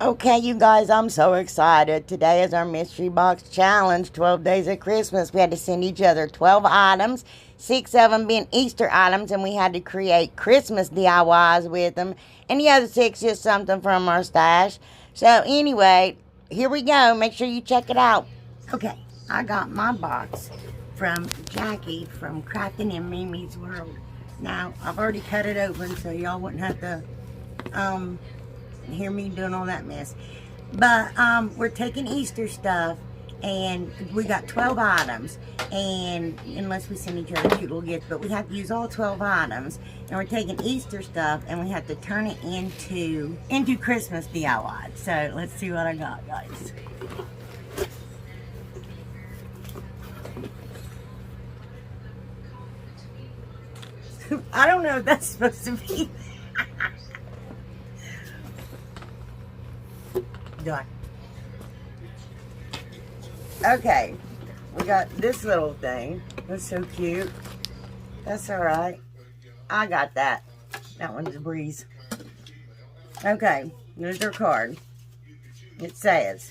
Okay, you guys, I'm so excited. Today is our mystery box challenge, 12 days of Christmas. We had to send each other 12 items, 6 of them being Easter items, and we had to create Christmas DIYs with them. And the other 6 just something from our stash. So anyway, here we go. Make sure you check it out. Okay, I got my box from Jackie from Crafting in Mimi's World. Now, I've already cut it open so y'all wouldn't have to hear me doing all that mess. But we're taking Easter stuff, and we got 12 items, and unless we send each other cute little gifts, but we have to use all 12 items, and we're taking Easter stuff and we have to turn it into Christmas DIY. So let's see what I got, guys. I don't know if that's supposed to be. Done. Okay, we got this little thing. That's so cute. That's alright. I got that. That one's a breeze. Okay, here's their card. It says,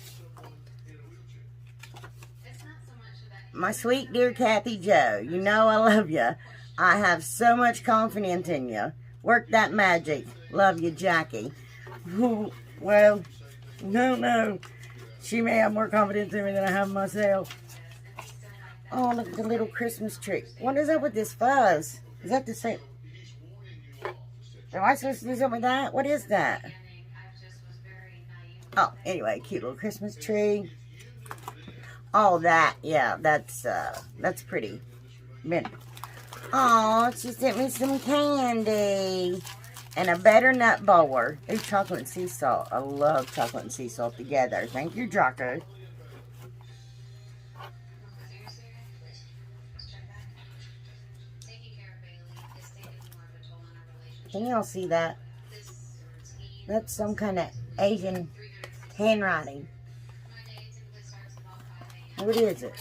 "My sweet dear Kathy Jo, you know I love you. I have so much confidence in you. Work that magic. Love you, Jackie." Well, no. She may have more confidence in me than I have myself. Oh, look at the little Christmas tree. What is up with this fuzz? Is that the same? Am I supposed to do something with that? What is that? Oh, anyway, cute little Christmas tree. Oh, that, yeah, that's pretty. Oh, she sent me some candy. And a better nut bowl. Ooh, chocolate and sea salt. I love chocolate and sea salt together. Thank you, Jocko. Can y'all see that? That's some kind of Asian handwriting. What is it?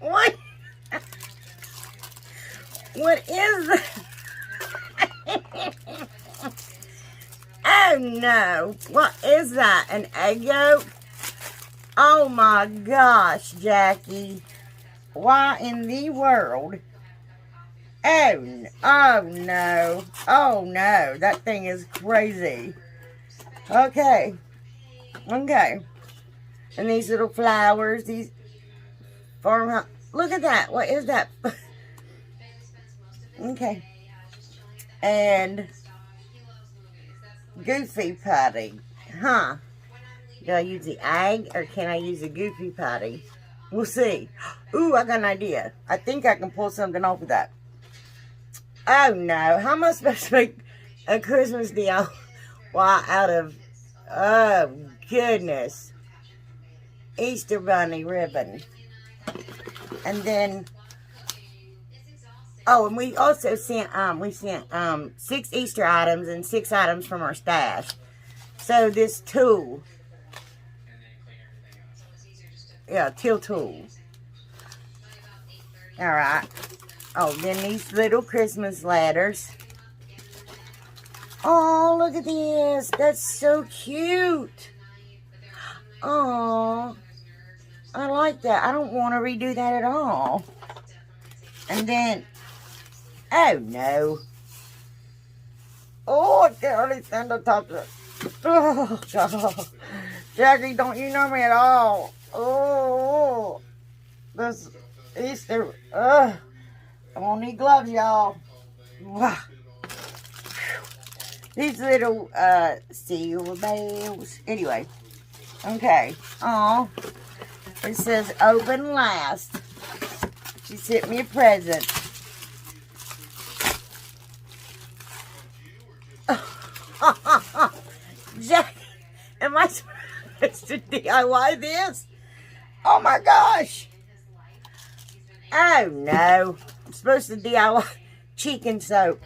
What? What is that? Oh no. What is that? An egg yolk? Oh my gosh, Jackie. Why in the world? Oh no. Oh no. That thing is crazy. Okay. And these little flowers, these farmhouse. Look at that. What is that? Okay. And Goofy Putty. Huh. Do I use the egg or can I use the Goofy Putty? We'll see. Ooh, I got an idea. I think I can pull something off of that. Oh no. How am I supposed to make a Christmas deal out of, oh goodness, Easter Bunny ribbon? And then, oh, and we also sent 6 Easter items and 6 items from our stash. So this tool, yeah, till tool. All right. Oh, then these little Christmas ladders. Oh, look at this. That's so cute. Oh. I like that. I don't want to redo that at all. And then, oh no. Oh, I can't really stand to touch it. Oh, God. Jackie, don't you know me at all? Oh, this Easter. I'm gonna need gloves, y'all. These little silver bells. Anyway, okay. Oh. It says open last. She sent me a present. Jack, am I supposed to DIY this? Oh my gosh. Oh no. I'm supposed to DIY chicken soap.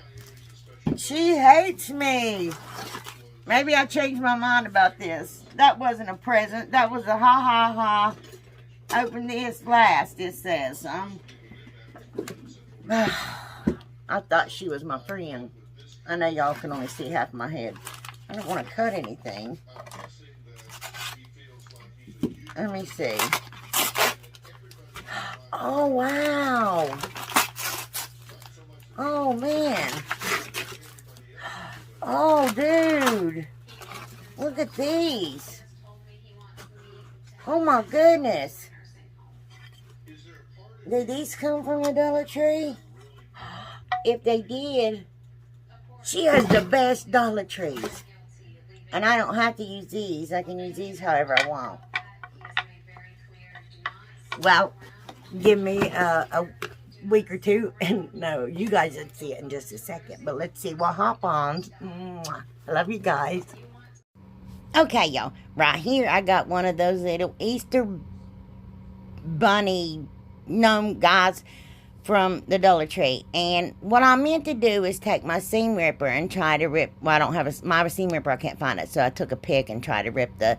She hates me. Maybe I changed my mind about this. That wasn't a present. That was a ha ha ha. open this last. It says, I thought she was my friend. I know y'all can only see half my head. I don't want to cut anything. Let me see. Oh, wow. Oh, man. Oh, dude. Look at these. Oh, my goodness. Did these come from the Dollar Tree? If they did, she has the best Dollar Trees. And I don't have to use these. I can use these however I want. Well, give me a week or two. And no, you guys will see it in just a second. But let's see what hop-ons. I love you guys. Okay, y'all. Right here, I got one of those little Easter bunny gnome guys from the Dollar Tree. And what I meant to do is take my seam ripper and try to rip. Well, I don't have my seam ripper. I can't find it. So I took a pick and tried to rip the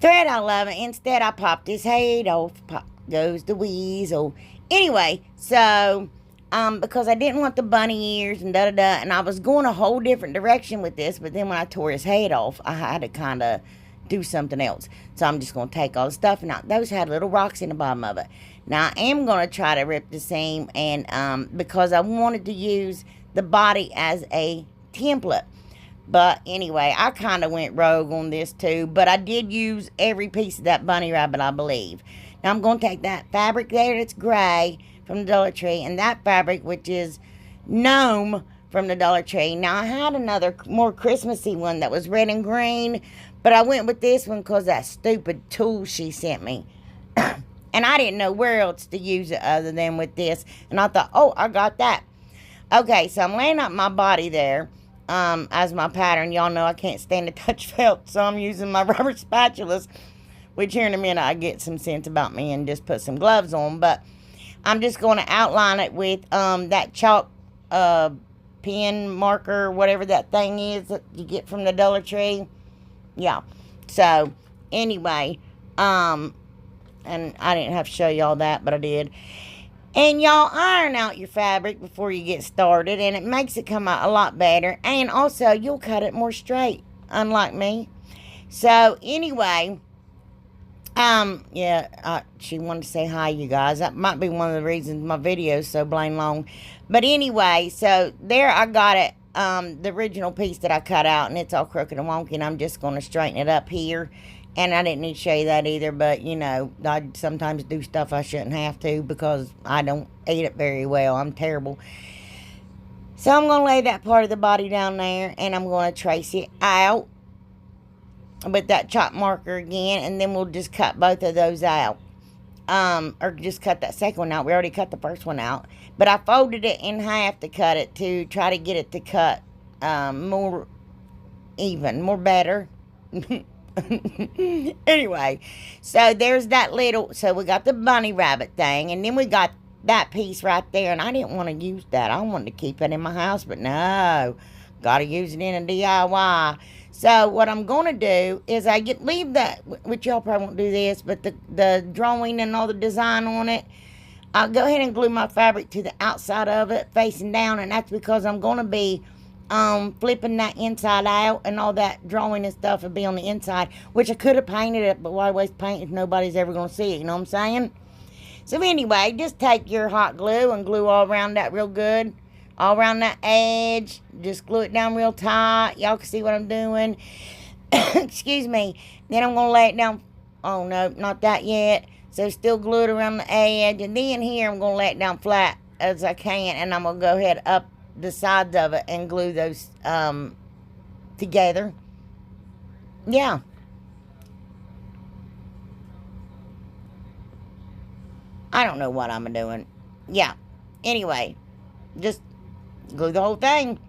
thread out of it. Instead, I popped his head off. Pop goes the weasel. Anyway, so because I didn't want the bunny ears and da-da-da, and I was going a whole different direction with this, but then when I tore his head off, I had to kind of do something else. So I'm just going to take all the stuff, and those had little rocks in the bottom of it. Now, I am going to try to rip the seam, and because I wanted to use the body as a template. But anyway, I kind of went rogue on this too, but I did use every piece of that bunny rabbit, I believe. Now, I'm going to take that fabric there that's gray from the Dollar Tree, and that fabric, which is gnome from the Dollar Tree. Now, I had another more Christmassy one that was red and green, but I went with this one because that stupid tool she sent me. And I didn't know where else to use it other than with this. And I thought, oh, I got that. Okay, so I'm laying up my body there as my pattern. Y'all know I can't stand to touch felt, so I'm using my rubber spatulas, which here in a minute I get some sense about me and just put some gloves on. But I'm just going to outline it with that chalk pen marker, whatever that thing is that you get from the Dollar Tree. Yeah. So, anyway, and I didn't have to show y'all that, but I did. And y'all iron out your fabric before you get started, and it makes it come out a lot better. And also, you'll cut it more straight, unlike me. So, anyway, she wanted to say hi, you guys. That might be one of the reasons my video is so blamed long. But anyway, so there I got it, the original piece that I cut out, and it's all crooked and wonky, and I'm just going to straighten it up here. And I didn't need to show you that either, but, you know, I sometimes do stuff I shouldn't have to because I don't eat it very well. I'm terrible. So I'm going to lay that part of the body down there, and I'm going to trace it out with that chalk marker again, and then we'll just cut both of those out. Or just cut that second one out. We already cut the first one out. But I folded it in half to cut it, to try to get it to cut more even, more better. Anyway, so there's that little, so we got the bunny rabbit thing, and then we got that piece right there, and I didn't want to use that. I wanted to keep it in my house, but no, got to use it in a DIY. So what I'm going to do is leave that, which y'all probably won't do this, but the drawing and all the design on it, I'll go ahead and glue my fabric to the outside of it, facing down, and that's because I'm going to be flipping that inside out, and all that drawing and stuff will be on the inside, which I could have painted it, but why waste paint if nobody's ever going to see it, you know what I'm saying? So anyway, just take your hot glue and glue all around that real good, all around that edge. Just glue it down real tight. Y'all can see what I'm doing. Excuse me. Then I'm going to lay it down. Oh no, not that yet. So still glue it around the edge, and then here I'm going to lay it down flat as I can, and I'm going to go ahead up the sides of it and glue those together. Yeah. I don't know what I'm doing. Yeah. Anyway, just glue the whole thing.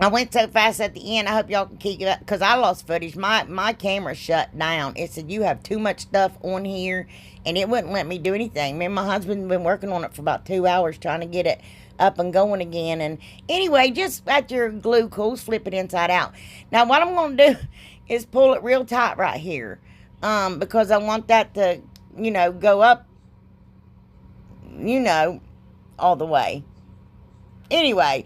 I went so fast at the end. I hope y'all can keep it up because I lost footage. My camera shut down. It said you have too much stuff on here, and it wouldn't let me do anything. Me and my husband have been working on it for about 2 hours trying to get it up and going again. And anyway, just let your glue cool, flip it inside out. Now what I'm going to do is pull it real tight right here. because I want that to, go up, all the way. Anyway,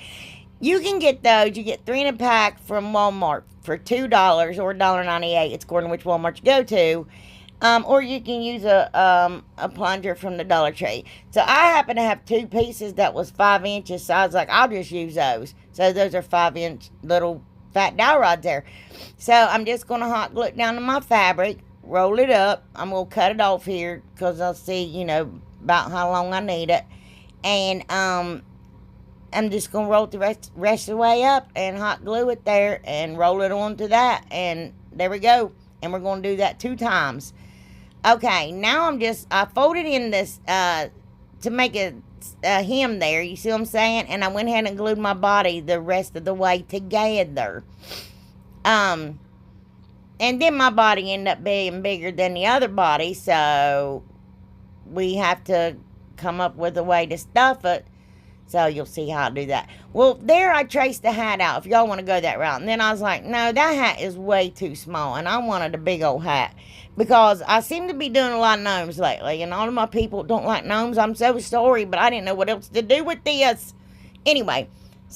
you can get those. You get 3 in a pack from Walmart for $2 or $1.98. It's according to which Walmart you go to. Or you can use a plunger from the Dollar Tree. So I happen to have 2 pieces that was 5 inches. So I was like, I'll just use those. So those are 5-inch little fat dowel rods there. So I'm just going to hot glue it down to my fabric. Roll it up. I'm going to cut it off here because I'll see, about how long I need it. And I'm just going to roll it the rest of the way up and hot glue it there and roll it onto that. And there we go. And we're going to do that 2 times. Okay, now I folded in this to make a hem there. You see what I'm saying? And I went ahead and glued my body the rest of the way together. And then my body ended up being bigger than the other body, so we have to come up with a way to stuff it. So you'll see how I do that. Well, there I traced the hat out, if y'all want to go that route. And then I was like, no, that hat is way too small. And I wanted a big old hat. Because I seem to be doing a lot of gnomes lately. And all of my people don't like gnomes. I'm so sorry, but I didn't know what else to do with this. Anyway,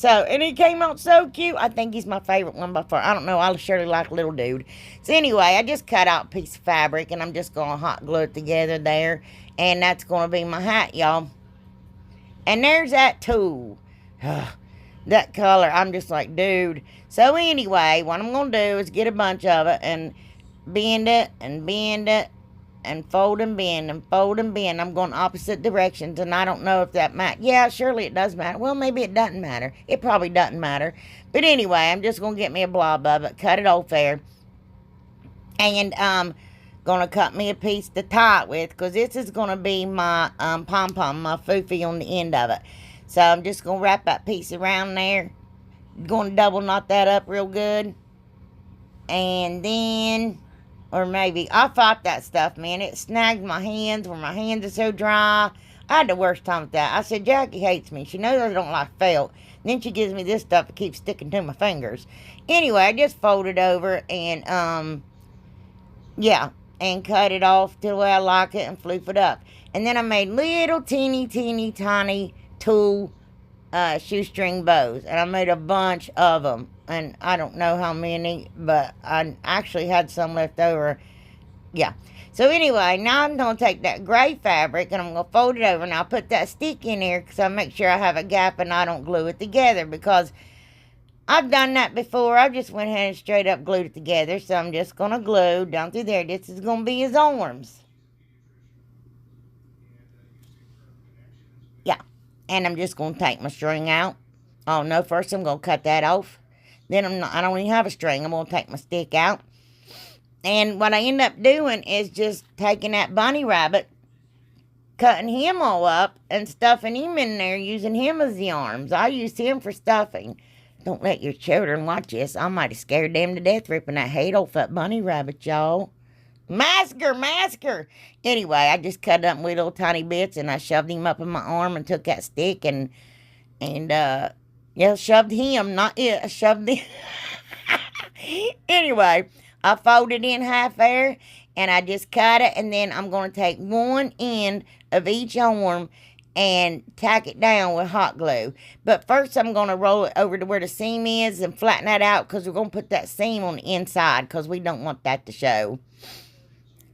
and he came out so cute. I think he's my favorite one by far. I don't know, I surely like little dude. So anyway, I just cut out a piece of fabric. And I'm just going to hot glue it together there. And that's going to be my hat, y'all. And there's that tool. That color. I'm just like, dude. So anyway, what I'm going to do is get a bunch of it and bend it and bend it and fold and bend and fold and bend. I'm going opposite directions, and I don't know if that matters. Yeah, surely it does matter. Well, maybe it doesn't matter. It probably doesn't matter. But anyway, I'm just going to get me a blob of it, cut it off there, and going to cut me a piece to tie it with, because this is going to be my pom-pom, my foofy on the end of it. So I'm just going to wrap that piece around there. Going to double knot that up real good. And then, or maybe, I fought that stuff, man. It snagged my hands where my hands are so dry. I had the worst time with that. I said, Jackie hates me. She knows I don't like felt. And then she gives me this stuff that keeps sticking to my fingers. Anyway, I just folded over and, yeah. And cut it off to the way I like it and floof it up. And then I made little teeny tiny tool shoestring bows. And I made a bunch of them. And I don't know how many, but I actually had some left over. Yeah. So anyway, now I'm going to take that gray fabric and I'm going to fold it over. And I'll put that stick in here because I make sure I have a gap and I don't glue it together. Because I've done that before. I just went ahead and straight up glued it together. So I'm just going to glue down through there. This is going to be his arms. Yeah. And I'm just going to take my string out. Oh, no. First, I'm going to cut that off. Then I don't even have a string. I'm going to take my stick out. And what I end up doing is just taking that bunny rabbit, cutting him all up, and stuffing him in there, using him as the arms. I use him for stuffing. Don't let your children watch this. I might have scared them to death ripping that head off that bunny rabbit, y'all. Masker. Anyway, I just cut up with little tiny bits, and I shoved him up in my arm and took that stick and shoved him, not it. I shoved him. Anyway, I folded in half there, and I just cut it, and then I'm going to take one end of each arm and tack it down with hot glue. But first I'm going to roll it over to where the seam is and flatten that out because we're going to put that seam on the inside because we don't want that to show.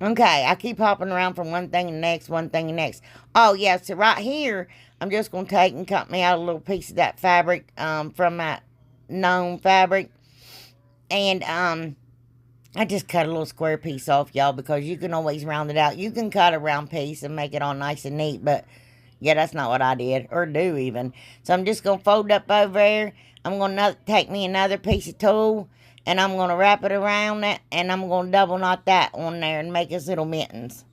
Okay, I keep hopping around from one thing to the next, one thing to the next. Oh, yeah, so right here, I'm just going to take and cut me out a little piece of that fabric from that gnome fabric. And I just cut a little square piece off, y'all, because you can always round it out. You can cut a round piece and make it all nice and neat, but yeah, that's not what I did, or do even. So I'm just going to fold up over there. I'm going to take me another piece of tulle, and I'm going to wrap it around it, and I'm going to double knot that on there and make us little mittens.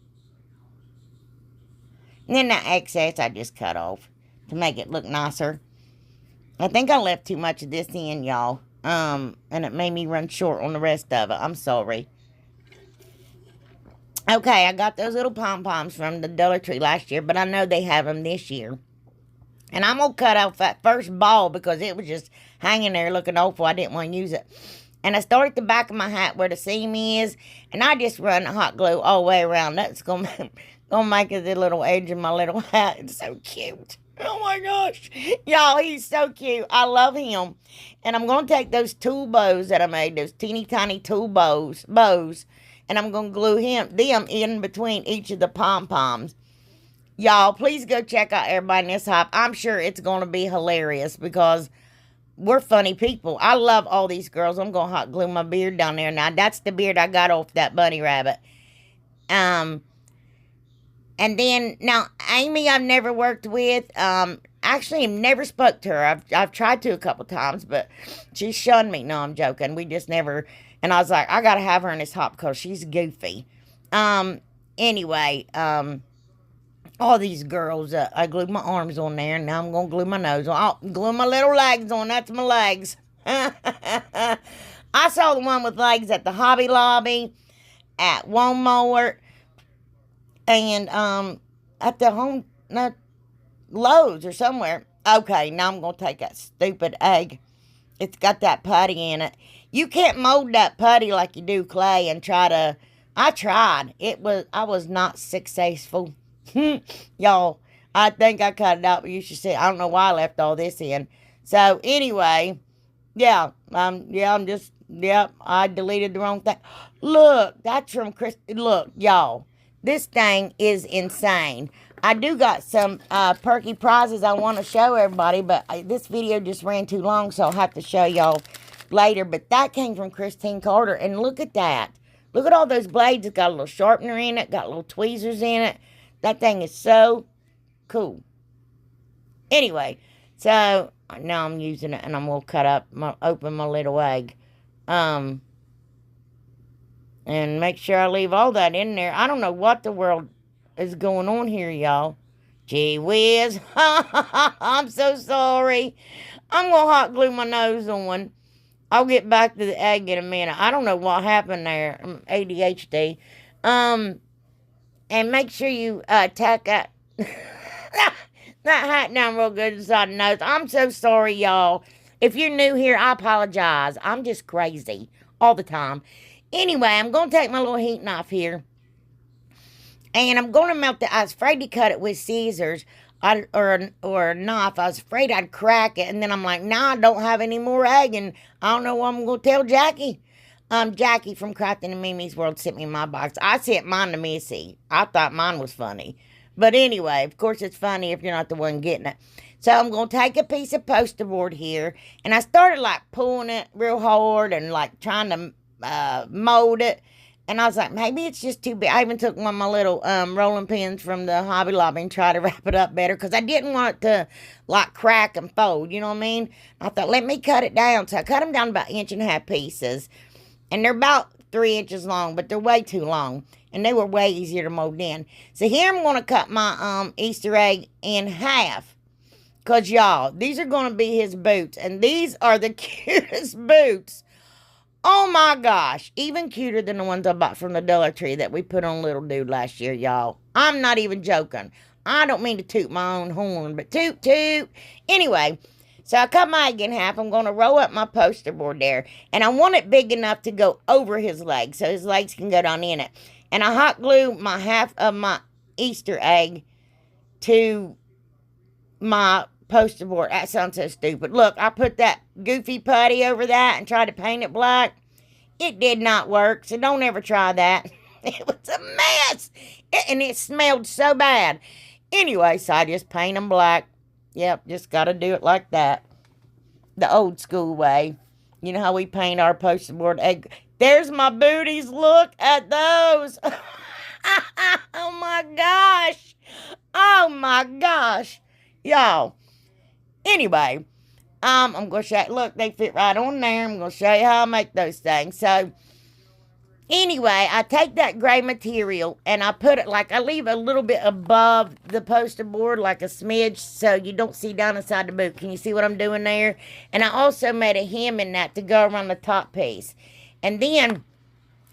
And then that excess I just cut off to make it look nicer. I think I left too much of this in, y'all, and it made me run short on the rest of it. I'm sorry. Okay, I got those little pom-poms from the Dollar Tree last year, but I know they have them this year. And I'm going to cut off that first ball because it was just hanging there looking awful. I didn't want to use it. And I start at the back of my hat where the seam is, and I just run the hot glue all the way around. That's gonna make it the little edge of my little hat. It's so cute. Oh my gosh. Y'all, he's so cute. I love him. And I'm gonna take those tool bows that I made, those teeny tiny tool bows, and I'm gonna glue them in between each of the pom-poms. Y'all, please go check out Everybody in This Hop. I'm sure it's gonna be hilarious because we're funny people. I love all these girls. I'm going to hot glue my beard down there. Now, that's the beard I got off that bunny rabbit. And then, now, Amy I've never worked with. Actually, I've never spoke to her. I've tried to a couple times, but she shunned me. No, I'm joking. We just never, and I was like, I got to have her in this hop because she's goofy. Anyway, all these girls, I glued my arms on there, and now I'm going to glue my nose on. I'll glue my little legs on. That's my legs. I saw the one with legs at the Hobby Lobby, at Walmart, and at the home, Lowe's or somewhere. Okay, now I'm going to take that stupid egg. It's got that putty in it. You can't mold that putty like you do clay and try to... I tried. I was not successful. Y'all, I think I cut it out, but you should see. I don't know why I left all this in. So, anyway, I deleted the wrong thing. Look, that's from Chris. Look, y'all, this thing is insane. I do got some perky prizes I want to show everybody, but this video just ran too long, so I'll have to show y'all later. But that came from Christine Carter, and look at that. Look at all those blades. It's got a little sharpener in it, got little tweezers in it. That thing is so cool. Anyway, so now I'm using it, and I'm going to open my little egg. And make sure I leave all that in there. I don't know what the world is going on here, y'all. Gee whiz. I'm so sorry. I'm going to hot glue my nose on. I'll get back to the egg in a minute. I don't know what happened there. I'm ADHD. And make sure you tack that hat down real good inside the nose. I'm so sorry, y'all. If you're new here, I apologize. I'm just crazy all the time. Anyway, I'm going to take my little heat knife here. And I'm going to melt it. I was afraid to cut it with scissors or a knife. I was afraid I'd crack it. And then I'm like, nah, I don't have any more egg. And I don't know what I'm going to tell Jackie. Jackie from Crafting and Mimi's World sent me my box. I sent mine to Missy. I thought mine was funny. But anyway, of course it's funny if you're not the one getting it. So I'm going to take a piece of poster board here. And I started like pulling it real hard and like trying to mold it. And I was like, maybe it's just too big. I even took one of my little rolling pins from the Hobby Lobby and tried to wrap it up better. Because I didn't want it to like crack and fold. You know what I mean? I thought, let me cut it down. So I cut them down about 1.5 inch pieces. And they're about 3 inches long, but they're way too long. And they were way easier to mold in. So here I'm going to cut my Easter egg in half. Because, y'all, these are going to be his boots. And these are the cutest boots. Oh, my gosh. Even cuter than the ones I bought from the Dollar Tree that we put on Little Dude last year, y'all. I'm not even joking. I don't mean to toot my own horn, but toot, toot. Anyway... So I cut my egg in half. I'm going to roll up my poster board there. And I want it big enough to go over his legs so his legs can go down in it. And I hot glue my half of my Easter egg to my poster board. That sounds so stupid. Look, I put that goofy putty over that and tried to paint it black. It did not work, so don't ever try that. It was a mess. And it smelled so bad. Anyway, so I just paint them black. Yep, just got to do it like that. The old school way. You know how we paint our poster board egg. There's my booties. Look at those. Oh, my gosh. Oh, my gosh. Y'all. Anyway, I'm going to show you. Look, they fit right on there. I'm going to show you how I make those things. So, anyway, I take that gray material and I put it like, I leave a little bit above the poster board, like a smidge, so you don't see down inside the boot. Can you see what I'm doing there? And I also made a hem in that to go around the top piece. And then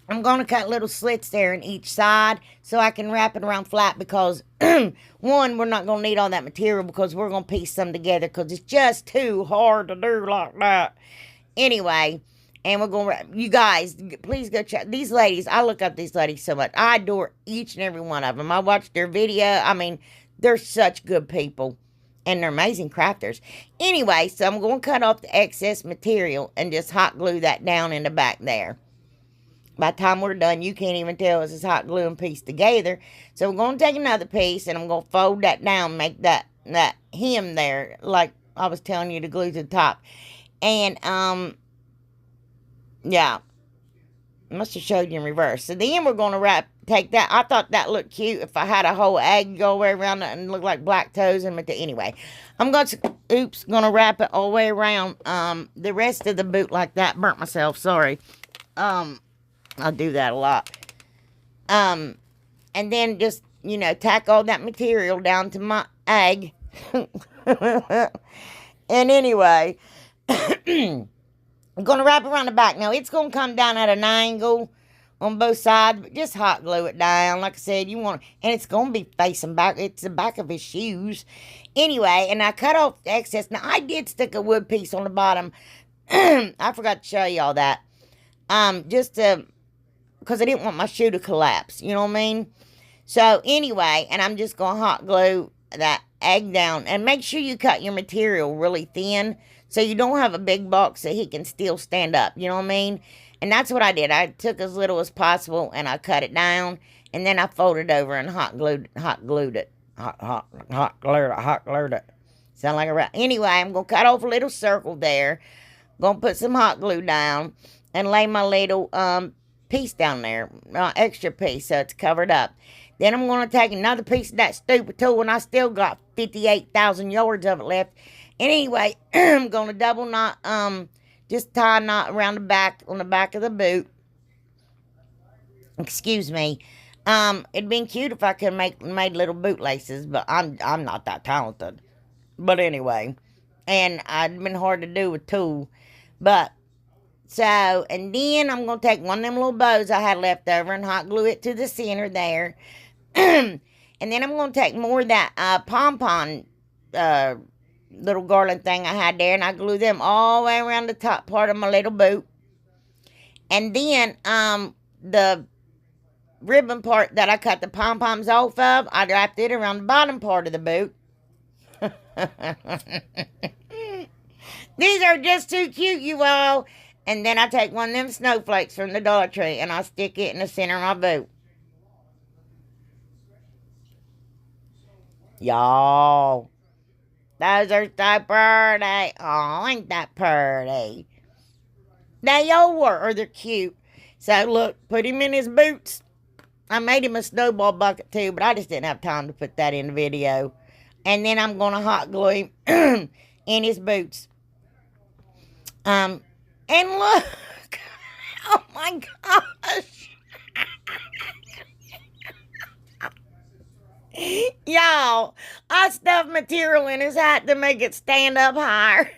I'm going to cut little slits there in each side so I can wrap it around flat because, one, we're not going to need all that material because we're going to piece some together because it's just too hard to do like that. Anyway... And we're going to, you guys, please go check. These ladies, I look up these ladies so much. I adore each and every one of them. I watch their video. I mean, they're such good people. And they're amazing crafters. Anyway, so I'm going to cut off the excess material and just hot glue that down in the back there. By the time we're done, you can't even tell it's just hot glue and piece together. So we're going to take another piece and I'm going to fold that down, make that hem there, like I was telling you to glue to the top. And, yeah, I must have showed you in reverse. So then we're going to take that. I thought that looked cute if I had a whole egg go way around it and look like black toes. And anyway, I'm going to wrap it all the way around the rest of the boot like that. Burnt myself, sorry. I do that a lot. And then just, you know, tack all that material down to my egg. And anyway, I'm going to wrap it around the back. Now, it's going to come down at an angle on both sides, but just hot glue it down. Like I said, you want, and it's going to be facing back. It's the back of his shoes. Anyway, and I cut off the excess. Now, I did stick a wood piece on the bottom. I forgot to show y'all that. Just to, because I didn't want my shoe to collapse. You know what I mean? So, anyway, and I'm just going to hot glue that egg down. And make sure you cut your material really thin, so you don't have a big box that he can still stand up. You know what I mean? And that's what I did. I took as little as possible and I cut it down. And then I folded over and hot glued it. Hot glued it. Sound like a rat. Anyway, I'm going to cut off a little circle there. Going to put some hot glue down and lay my little piece down there. Extra piece so it's covered up. Then I'm going to take another piece of that stupid tool, and I still got 58,000 yards of it left. And anyway, I'm going to double knot, just tie a knot around the back, on the back of the boot. Excuse me. It'd been cute if I could made little bootlaces, but I'm not that talented. But anyway, and it'd been hard to do with tool. But, so, and then I'm going to take one of them little bows I had left over and hot glue it to the center there. And then I'm going to take more of that pom-pom little garland thing I had there, and I glue them all the way around the top part of my little boot. And then the ribbon part that I cut the pom-poms off of, I wrapped it around the bottom part of the boot. These are just too cute, you all. And then I take one of them snowflakes from the Dollar Tree and I stick it in the center of my boot. Y'all, those are so pretty. Oh, ain't that pretty? They are, or they're cute. So look, put him in his boots. I made him a snowball bucket too, but I just didn't have time to put that in the video. And then I'm going to hot glue him in his boots. And look, oh my gosh. Y'all, I stuffed material in his hat to make it stand up higher.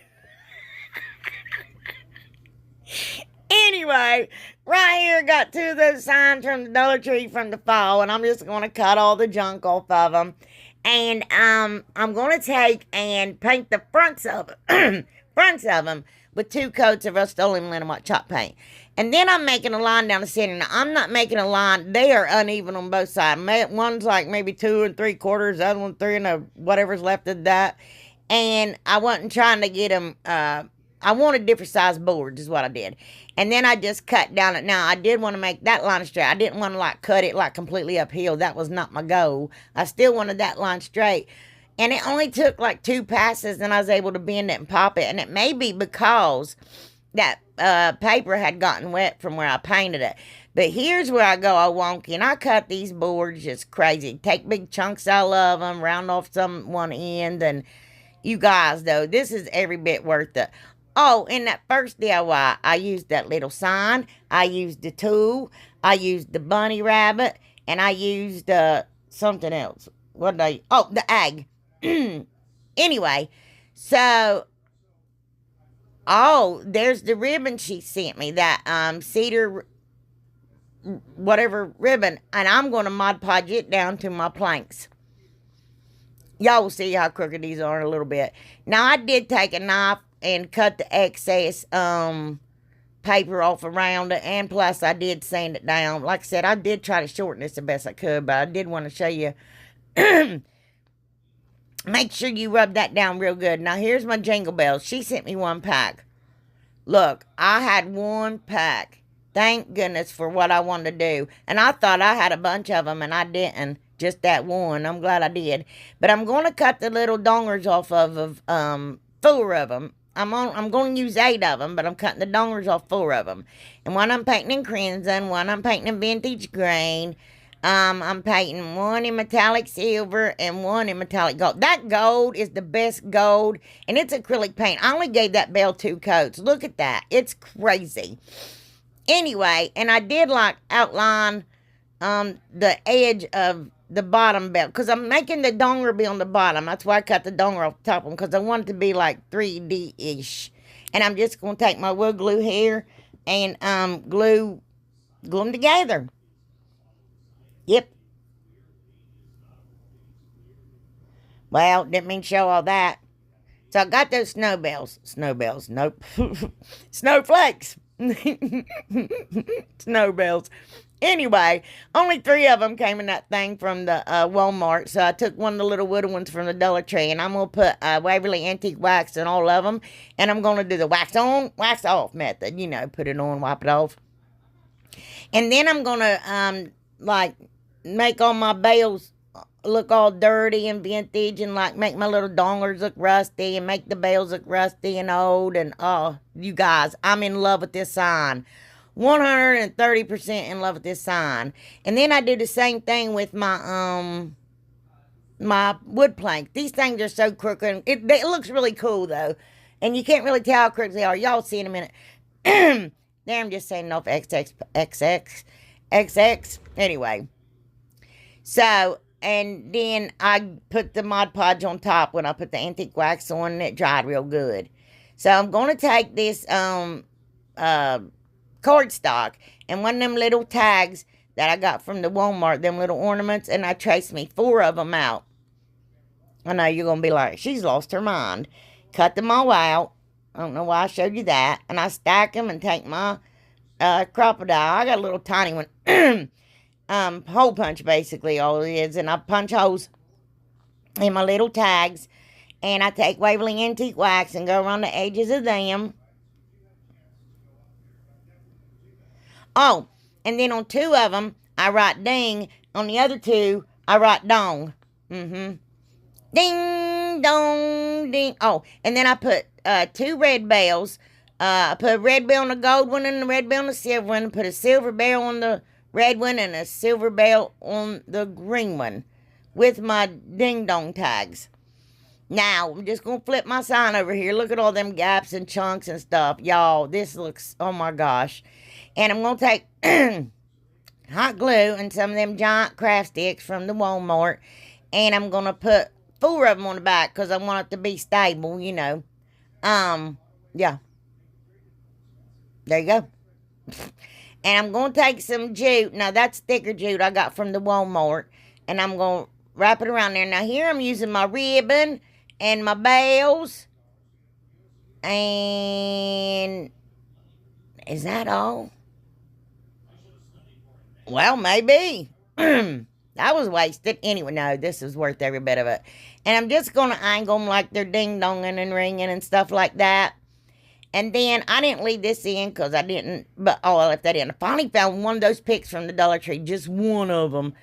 Anyway, right here, got two of those signs from the Dollar Tree from the fall, and I'm just going to cut all the junk off of them. And I'm going to take and paint the fronts of them with 2 coats of Rust-Oleum Linen White Chalk paint. And then I'm making a line down the center. Now, I'm not making a line. They are uneven on both sides. One's like maybe 2 3/4. The other one 3 and whatever's left of that. And I wasn't trying to get them. I wanted different size boards is what I did. And then I just cut down it. Now, I did want to make that line straight. I didn't want to like cut it like completely uphill. That was not my goal. I still wanted that line straight. And it only took like 2 passes and I was able to bend it and pop it. And it may be because that paper had gotten wet from where I painted it. But here's where I go all wonky. And I cut these boards just crazy. Take big chunks out of them, round off one end. And you guys, though, this is every bit worth it. Oh, in that first DIY, I used that little sign. I used the tool. I used the bunny rabbit. And I used something else. What did I... Oh, the egg. Anyway, so... Oh, there's the ribbon she sent me. That cedar... whatever ribbon. And I'm going to Mod Podge it down to my planks. Y'all will see how crooked these are in a little bit. Now, I did take a knife and cut the excess paper paper off around it, and plus I did sand it down. Like I said, I did try to shorten this the best I could, but I did want to show you. Make sure you rub that down real good. Now, here's my Jingle Bells. She sent me one pack. Look, I had one pack. Thank goodness for what I wanted to do. And I thought I had a bunch of them, and I didn't. Just that one. I'm glad I did. But I'm going to cut the little dongers off of 4 of them. I'm going to use 8 of them, but I'm cutting the dongers off 4 of them. And one I'm painting in crimson, one I'm painting in vintage green. I'm painting one in metallic silver and one in metallic gold. That gold is the best gold, and it's acrylic paint. I only gave that bell 2 coats. Look at that. It's crazy. Anyway, and I did like outline the edge of the bottom bell, because I'm making the donger be on the bottom. That's why I cut the donger off the top one, because I want it to be like 3D-ish. And I'm just going to take my wood glue here and glue them together. Yep. Well, didn't mean to show all that. So I got those snowbells. Nope. Snowflakes. Snowbells. Anyway, only 3 of them came in that thing from the Walmart. So I took one of the little wooden ones from the Dollar Tree, and I'm going to put Waverly Antique Wax in all of them. And I'm going to do the wax on, wax off method. You know, put it on, wipe it off. And then I'm going to, make all my bells look all dirty and vintage, and make my little dongers look rusty, and make the bells look rusty and old. And you guys, I'm in love with this sign. 130% in love with this sign. And then I do the same thing with my my wood plank. These things are so crooked. It looks really cool though, and you can't really tell how crooked they are. Y'all see in a minute. There, I'm just saying off XX. Anyway. So, and then I put the Mod Podge on top when I put the antique wax on, and it dried real good. So I'm going to take this cardstock and one of them little tags that I got from the Walmart, them little ornaments, and I traced me 4 of them out. I know you're going to be like, she's lost her mind. Cut them all out. I don't know why I showed you that. And I stack them and take my crocodile. I got a little tiny one. Hole punch, basically, all it is. And I punch holes in my little tags. And I take Waverly Antique Wax and go around the edges of them. Oh, and then on 2 of them, I write ding. On the other 2, I write dong. Ding, dong, ding. Oh, and then I put 2 red bells. I put a red bell on the gold one and a red bell on the silver one. I put a silver bell on the red one and a silver bell on the green one with my ding dong tags. Now, I'm just going to flip my sign over here. Look at all them gaps and chunks and stuff. Y'all, this looks, oh my gosh. And I'm going to take hot glue and some of them giant craft sticks from the Walmart. And I'm going to put 4 of them on the back because I want it to be stable, you know. Yeah. There you go. And I'm going to take some jute. Now, that's thicker jute I got from the Walmart. And I'm going to wrap it around there. Now, here I'm using my ribbon and my bells. And is that all? Well, maybe. That was wasted. Anyway, no, this is worth every bit of it. And I'm just going to angle them like they're ding-donging and ringing and stuff like that. And then I didn't leave this in because I didn't, but I left that in. I finally found one of those picks from the Dollar Tree, just one of them.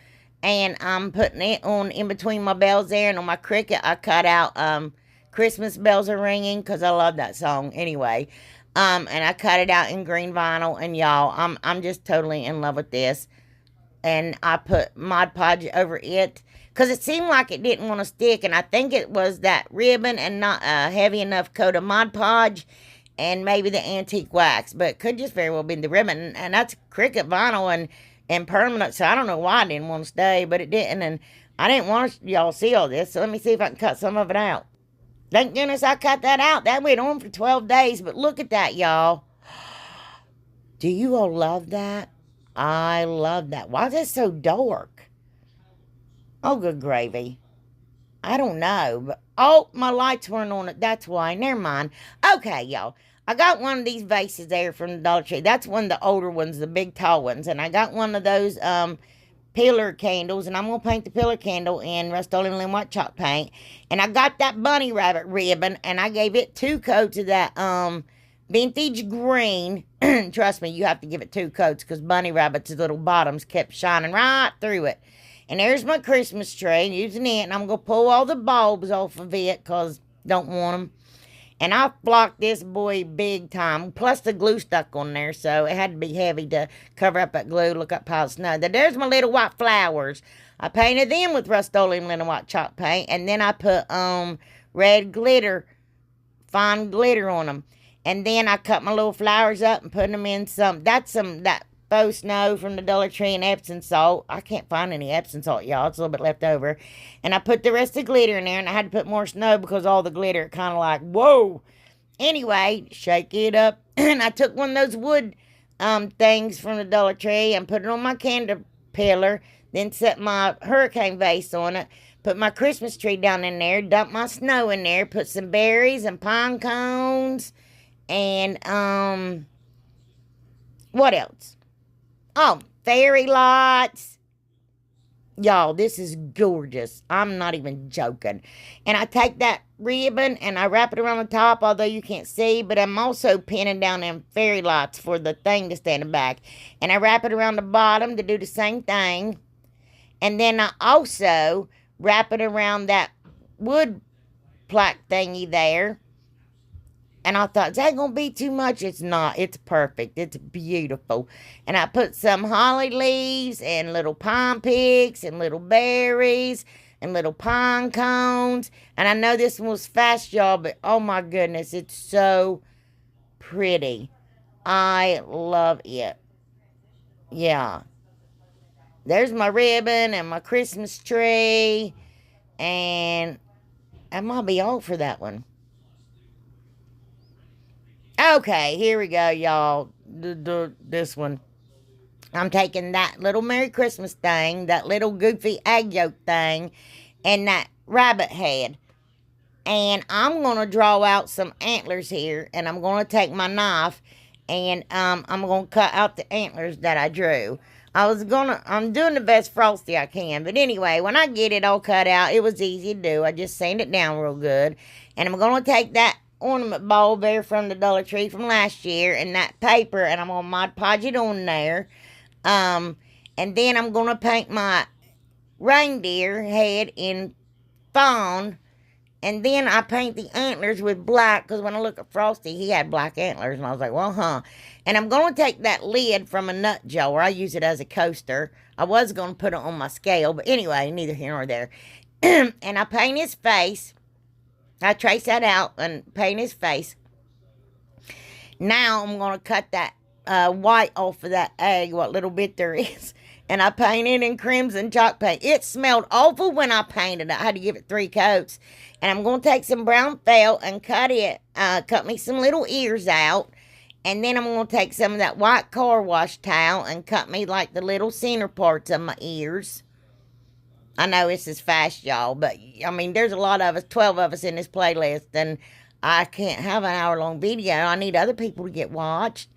And I'm putting it on in between my bells there. And on my Cricut, I cut out Christmas Bells Are Ringing because I love that song anyway. And I cut it out in green vinyl. And y'all, I'm just totally in love with this. And I put Mod Podge over it because it seemed like it didn't want to stick. And I think it was that ribbon and not a heavy enough coat of Mod Podge. And maybe the antique wax, but it could just very well be the ribbon. And that's Cricut vinyl and permanent, so I don't know why I didn't want to stay, but it didn't. And I didn't want y'all to see all this, so let me see if I can cut some of it out. Thank goodness I cut that out. That went on for 12 days, but look at that, y'all. Do you all love that? I love that. Why is it so dark? Oh, good gravy. I don't know, but oh, my lights weren't on it. That's why. Never mind. Okay, y'all. I got one of these vases there from the Dollar Tree. That's one of the older ones, the big tall ones. And I got one of those pillar candles, and I'm going to paint the pillar candle in Rust-Oleum Lemon White Chalk paint. And I got that bunny rabbit ribbon, and I gave it 2 coats of that vintage green. Trust me, you have to give it 2 coats because bunny rabbit's little bottoms kept shining right through it. And there's my Christmas tree, using it, and I'm going to pull all the bulbs off of it because don't want them. And I blocked this boy big time. Plus the glue stuck on there, so it had to be heavy to cover up that glue. Look up pile of snow. There's my little white flowers. I painted them with Rust-Oleum Lemon White Chalk paint. And then I put red glitter, fine glitter on them. And then I cut my little flowers up and put them in that faux snow from the Dollar Tree and Epsom salt. I can't find any Epsom salt, y'all. It's a little bit left over. And I put the rest of the glitter in there, and I had to put more snow because all the glitter kind of like, whoa. Anyway, shake it up. And I took one of those wood things from the Dollar Tree and put it on my candle pillar. Then set my hurricane vase on it. Put my Christmas tree down in there. Dumped my snow in there. Put some berries and pine cones. And, what else? Oh, fairy lights. Y'all, this is gorgeous. I'm not even joking. And I take that ribbon and I wrap it around the top, although you can't see. But I'm also pinning down them fairy lights for the thing to stand in the back. And I wrap it around the bottom to do the same thing. And then I also wrap it around that wood plaque thingy there. And I thought, is that going to be too much? It's not. It's perfect. It's beautiful. And I put some holly leaves and little pine picks and little berries and little pine cones. And I know this one was fast, y'all, but oh my goodness, it's so pretty. I love it. Yeah. There's my ribbon and my Christmas tree. And I might be all for that one. Okay, here we go, y'all. This one. I'm taking that little Merry Christmas thing, that little goofy egg yolk thing, and that rabbit head. And I'm going to draw out some antlers here, and I'm going to take my knife, and I'm going to cut out the antlers that I drew. I'm doing the best Frosty I can, but anyway, when I get it all cut out, it was easy to do. I just sanded it down real good. And I'm going to take that ornament ball there from the Dollar Tree from last year and that paper, and I'm going to Mod Podge it on there. And then I'm going to paint my reindeer head in fawn. And then I paint the antlers with black, because when I look at Frosty, he had black antlers. And I was like, well, huh. And I'm going to take that lid from a nut jar. I use it as a coaster. I was going to put it on my scale. But anyway, neither here nor there. And I paint his face. I trace that out and paint his face. Now I'm going to cut that white off of that egg, what little bit there is. And I painted in crimson chalk paint. It smelled awful when I painted it. I had to give it 3 coats. And I'm going to take some brown felt and cut me some little ears out. And then I'm going to take some of that white car wash towel and cut me like the little center parts of my ears. I know this is fast, y'all, but I mean, there's a lot of us, 12 of us in this playlist, and I can't have an hour-long video. I need other people to get watched.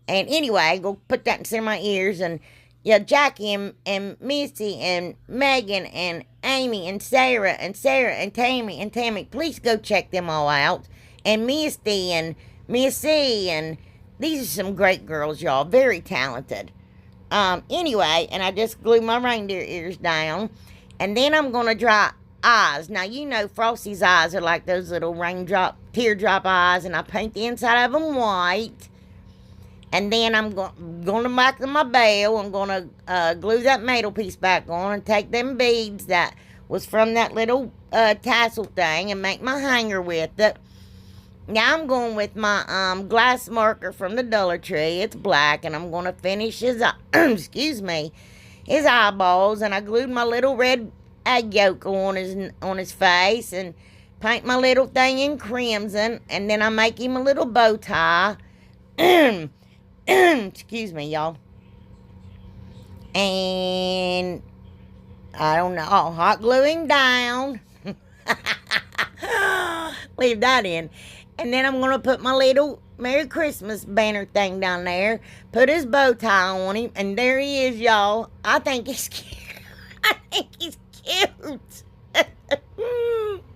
And anyway, go put that in center of my ears, and yeah, Jackie and Missy and Megan and Amy and Sarah and Tammy, please go check them all out. And Misty and Missy, and these are some great girls, y'all, very talented. Anyway, and I just glue my reindeer ears down. And then I'm going to draw eyes. Now, you know Frosty's eyes are like those little teardrop eyes. And I paint the inside of them white. And then I'm going to back to my bell. I'm going to glue that metal piece back on and take them beads that was from that little tassel thing and make my hanger with it. Now I'm going with my glass marker from the Dollar Tree. It's black, and I'm going to finish his his eyeballs. And I glued my little red egg yolk on his face and paint my little thing in crimson. And then I make him a little bow tie. Excuse me, y'all. And I don't know, hot gluing down. Leave that in. And then I'm going to put my little Merry Christmas banner thing down there. Put his bow tie on him, and there he is, y'all. I think he's cute. I think he's cute.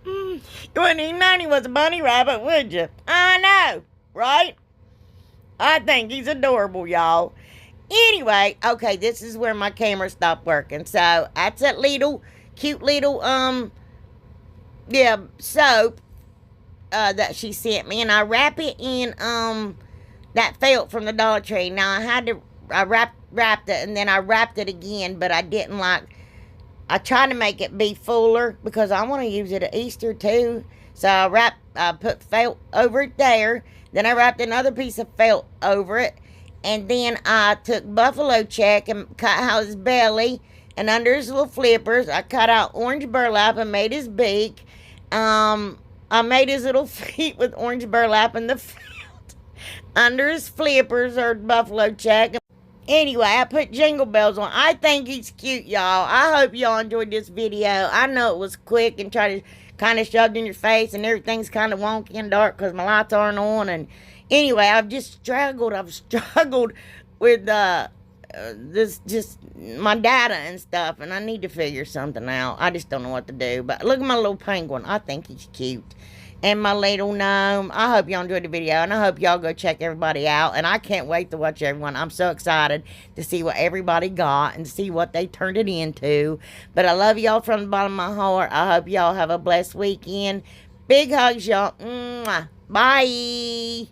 You wouldn't even know he was a bunny rabbit, would you? I know, right? I think he's adorable, y'all. Anyway, okay, this is where my camera stopped working. So, that's that little, cute little, soap that she sent me. And I wrap it in, that felt from the Dollar Tree. Now, I wrapped it, and then I wrapped it again, but I didn't I tried to make it be fuller because I want to use it at Easter too. So I put felt over it there. Then I wrapped another piece of felt over it. And then I took buffalo check and cut out his belly. And under his little flippers, I cut out orange burlap and made his beak. I made his little feet with orange burlap and the felt. Under his flippers are buffalo check. Anyway, I put jingle bells on. I think he's cute, y'all. I hope y'all enjoyed this video. I know it was quick and tried to kind of shoved in your face, and everything's kind of wonky and dark because my lights aren't on. And anyway, I've struggled with just my data and stuff, and I need to figure something out. I just don't know what to do. But look at my little penguin. I think he's cute. And my little gnome. I hope y'all enjoyed the video, and I hope y'all go check everybody out. And I can't wait to watch everyone. I'm so excited to see what everybody got and see what they turned it into. But I love y'all from the bottom of my heart. I hope y'all have a blessed weekend. Big hugs, y'all. Mwah. Bye.